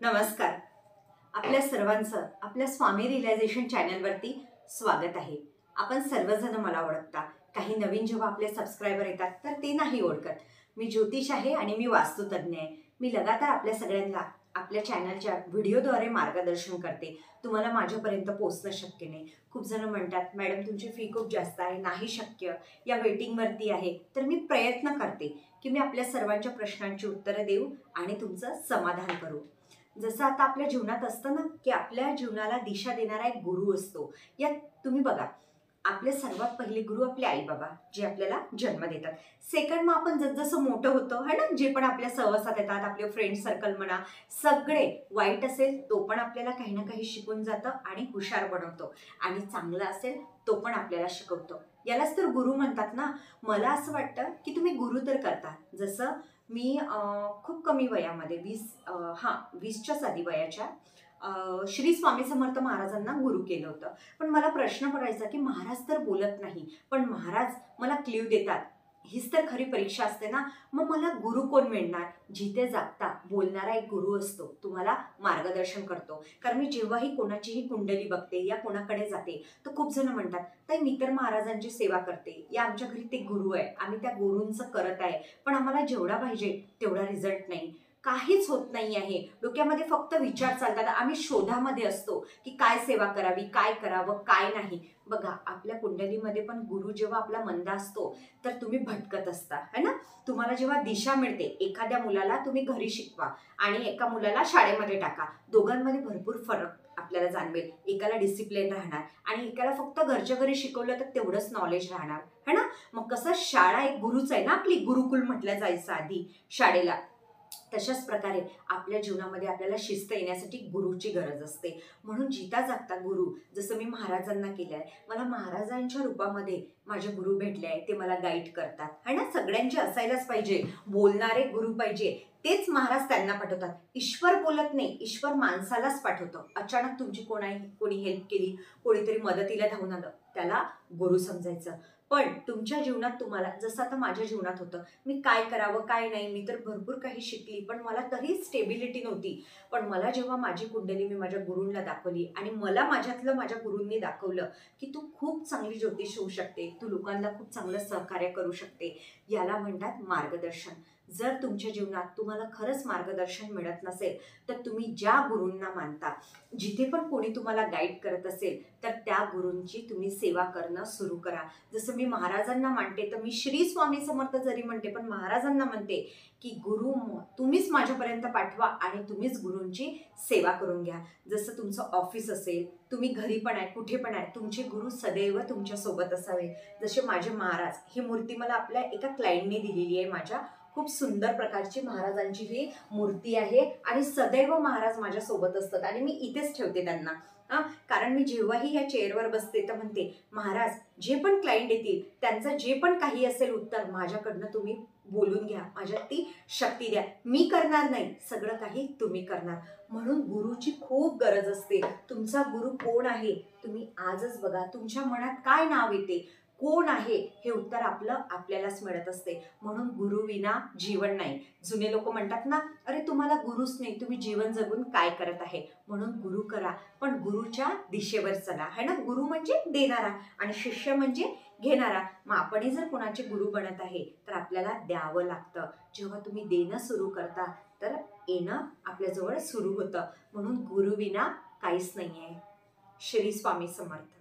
नमस्कार. आपल्या सर्वांचं आपल्या स्वामी रिअलायझेशन चॅनलवरती स्वागत आहे. आपण सर्वजण मला ओळखता. काही नवीन जेव्हा आपले सबस्क्रायबर येतात तर ते नाही ओळखत. मी ज्योतिष आहे आणि मी वास्तुतज्ञ आहे. मी लगातार आपल्या सगळ्यांना आपल्या चॅनलच्या व्हिडिओद्वारे मार्गदर्शन करते. तुम्हाला माझ्यापर्यंत पोहोचणं शक्य नाही. खूप जण म्हणतात मॅडम तुमची फी खूप जास्त आहे, नाही शक्य, या वेटिंगवरती आहे. तर मी प्रयत्न करते की मी आपल्या सर्वांच्या प्रश्नांची उत्तरं देऊ आणि तुमचं समाधान करू. जसं आता आपल्या जीवनात असतं ना की आपल्या जीवनाला दिशा देणारा एक गुरु असतो. यात तुम्ही बघा, आपले सर्वात पहिले गुरु आपले आई बाबा, जे आपल्याला जन्म देतात. सेकंड मग आपण जसजसं मोठं होतो है ना, जे पण आपल्या सहवासात येतात, आपले फ्रेंड सर्कल म्हणा, सगळे. वाईट असेल तो पण आपल्याला काही ना काही शिकून जातं आणि हुशार बनवतो, आणि चांगला असेल तो पण आपल्याला शिकवतो. यालाच तर गुरु म्हणतात ना. मला असं वाटतं की तुम्ही गुरु तर करता. जसं मी खूप कमी वयामध्ये 20च्याच आधी वयाच्या श्री स्वामी समर्थ महाराजांना गुरु केलं होतं. पण मला प्रश्न पडायचा की महाराज तर बोलत नाही, पण महाराज मला क्ल्यू देतात. हीच तर खरी परीक्षा असते ना. मग मला गुरु कोण मिळणार? जिथे जागता बोलणारा एक गुरु असतो, तुम्हाला मार्गदर्शन करतो. कारण मी जेव्हाही कोणाचीही कुंडली बघते या कोणाकडे जाते तर खूप जण म्हणतात ताई मी तर महाराजांची सेवा करते, या आमच्या घरी ते गुरु आहे, आम्ही त्या गुरूंचं करत आहे, पण आम्हाला जेवढा पाहिजे तेवढा रिझल्ट नाही, काहीच होत नाही आहे. डोक्यामध्ये फक्त विचार चालतात. आम्ही शोधामध्ये असतो की काय सेवा करावी, काय करावं, काय नाही. बघा, आपल्या कुंडलीमध्ये पण गुरु जेव्हा आपला मंदा असतो तर तुम्ही भटकत असता है ना. तुम्हाला जेव्हा दिशा मिळते, एखाद्या मुलाला तुम्ही घरी शिकवा आणि एका मुलाला शाळेमध्ये टाका, दोघांमध्ये भरपूर फरक आपल्याला जाणवेल. एकाला डिसिप्लिन राहणार आणि एकाला फक्त घरच्या घरी शिकवलं तर तेवढंच नॉलेज राहणार है ना. मग कसं, शाळा एक गुरुच आहे ना आपली, गुरुकुल म्हटलं जायचं आधी शाळेला. तशाच प्रकारे आपल्या जीवनामध्ये आपल्याला शिस्त येण्यासाठी गुरुची गरज असते. म्हणून जिता जागता गुरु, जसं मी महाराजांना केलं आहे, मला महाराजांच्या रूपामध्ये माझे गुरु भेटले आहे. ते मला गाईड करतात है ना. सगळ्यांचे असायलाच पाहिजे, बोलणारे गुरु पाहिजे. तेच महाराज त्यांना पाठवतात. ईश्वर बोलत नाही, ईश्वर माणसालाच पाठवतं. अचानक तुमची कोणी हेल्प केली, कोणीतरी मदतीला धावून आलं, त्याला गुरु समजायचं. पण तुमच्या जीवनात तुम्हाला, जसं आता माझ्या जीवनात होतं, मी काय करावं काय नाही, मी तर भरपूर काही शिकली पण मला तरी स्टेबिलिटी नव्हती. पण मला जेव्हा माझी कुंडली मी माझ्या गुरूंना दाखवली आणि मला माझ्यातलं माझ्या गुरूंनी दाखवलं की तू खूप चांगली ज्योतिष होऊ शकते, तू लोकांना खूप चांगलं सहकार्य करू शकते, याला म्हणतात मार्गदर्शन. जर तुमच्या जीवनात तुम्हाला खरंच मार्गदर्शन मिळत नसेल तर तुम्ही ज्या गुरूंना मानता, जिथे पण कोणी तुम्हाला गाईड करत असेल तर त्या गुरूंची तुम्ही सेवा करणं सुरू करा. जसं मी महाराजांना मानते तर मी श्री स्वामी समर्थ जरी म्हणते पण महाराजांना म्हणते की गुरु तुम्हीच माझ्यापर्यंत पाठवा आणि तुम्हीच गुरूंची सेवा करून घ्या. जसं तुमचं ऑफिस असेल, तुम्ही घरी पण आहे, कुठे पण आहे, तुमचे गुरु सदैव तुमच्या सोबत असावे. जसे माझे महाराज, ही मूर्ती मला आपल्या एका क्लायंटने दिलेली आहे. माझ्या खूप सुंदर प्रकारची महाराजांची ही मूर्ती आहे आणि सदैव महाराज माझ्या सोबत असतात आणि मी इथेच ठेवते त्यांना. कारण मी जेव्हाही या चेअरवर बसते तर म्हणते महाराज जे पण क्लायंट येतील त्यांचं जे पण काही असेल उत्तर माझ्याकडनं तुम्ही बोलून घ्या, माझ्यात ती शक्ती द्या. मी करणार नाही, सगळं काही तुम्ही करणार. म्हणून गुरुची खूप गरज असते. तुमचा गुरु कोण आहे तुम्ही आजच बघा. तुमच्या मनात काय नाव येते, कोण आहे, हे उत्तर आपल्यालाच मिळत असते. म्हणून गुरु विना जीवन नाही. जुने लोक म्हणतात ना, अरे तुम्हाला गुरुच नाही, तुम्ही जीवन जगून काय करत आहे. म्हणून गुरु करा, पण गुरुच्या दिशेवर चला है ना. गुरु म्हणजे देणारा आणि शिष्य म्हणजे घेणारा. मग आपणही जर कोणाचे गुरु बनत आहे तर आपल्याला द्यावं लागतं. जेव्हा तुम्ही देणं सुरू करता तर येणं आपल्याजवळ सुरू होतं. म्हणून गुरु विना काहीच नाही आहे. श्री स्वामी समर्थ.